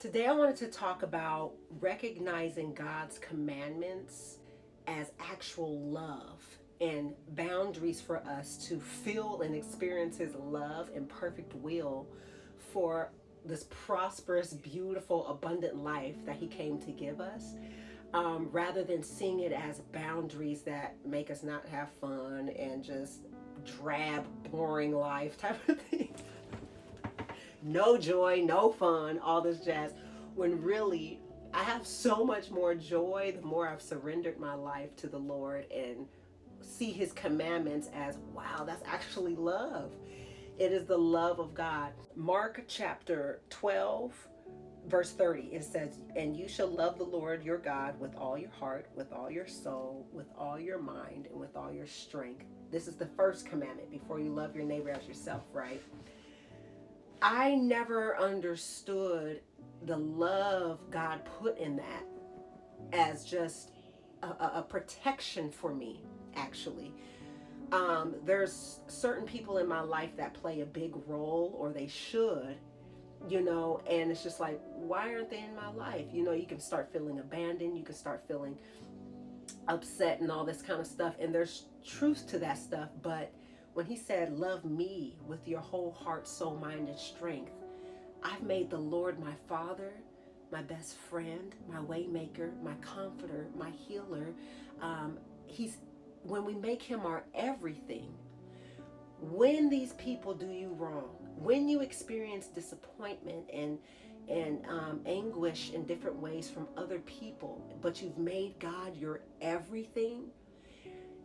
Today, I wanted to talk about recognizing God's commandments as actual love and boundaries for us to feel and experience His love and perfect will for this prosperous, beautiful, abundant life that He came to give us, rather than seeing it as boundaries that make us not have fun and just drab, boring life type of thing. No joy, no fun, all this jazz. When really, I have so much more joy the more I've surrendered my life to the Lord and see His commandments as wow, that's actually love. It is the love of God. Mark chapter 12, verse 30, it says, "And you shall love the Lord your God with all your heart, with all your soul, with all your mind, and with all your strength." This is the first commandment before you love your neighbor as yourself, right? I never understood the love God put in that as just a protection for me, actually. There's certain people in my life that play a big role, or they should, and it's just like, why aren't they in my life? You can start feeling abandoned, you can start feeling upset and all this kind of stuff. And there's truth to that stuff. But when He said, "Love me with your whole heart, soul, mind, and strength," I've made the Lord my Father, my best friend, my waymaker, my comforter, my healer. He's When we make Him our everything. When these people do you wrong, when you experience disappointment and anguish in different ways from other people, but you've made God your everything,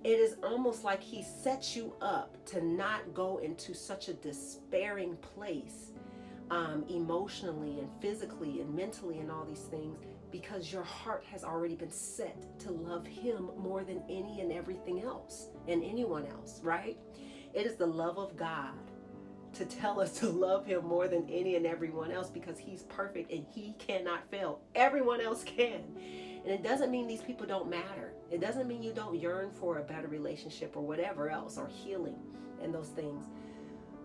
it is almost like He sets you up to not go into such a despairing place, emotionally and physically and mentally and all these things, because your heart has already been set to love Him more than any and everything else and anyone else, right? It is the love of God to tell us to love Him more than any and everyone else, because He's perfect and He cannot fail. Everyone else can. And it doesn't mean these people don't matter. It doesn't mean you don't yearn for a better relationship or whatever else, or healing and those things.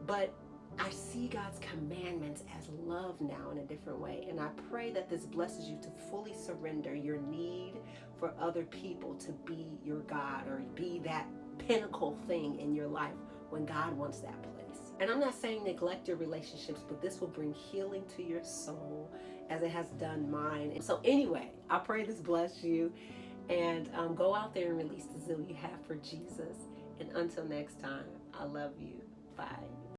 But I see God's commandments as love now in a different way. And I pray that this blesses you to fully surrender your need for other people to be your God, or be that pinnacle thing in your life when God wants that place. And I'm not saying neglect your relationships, but this will bring healing to your soul as it has done mine. So anyway, I pray this bless you, and go out there and release the zeal you have for Jesus. And until next time, I love you. Bye.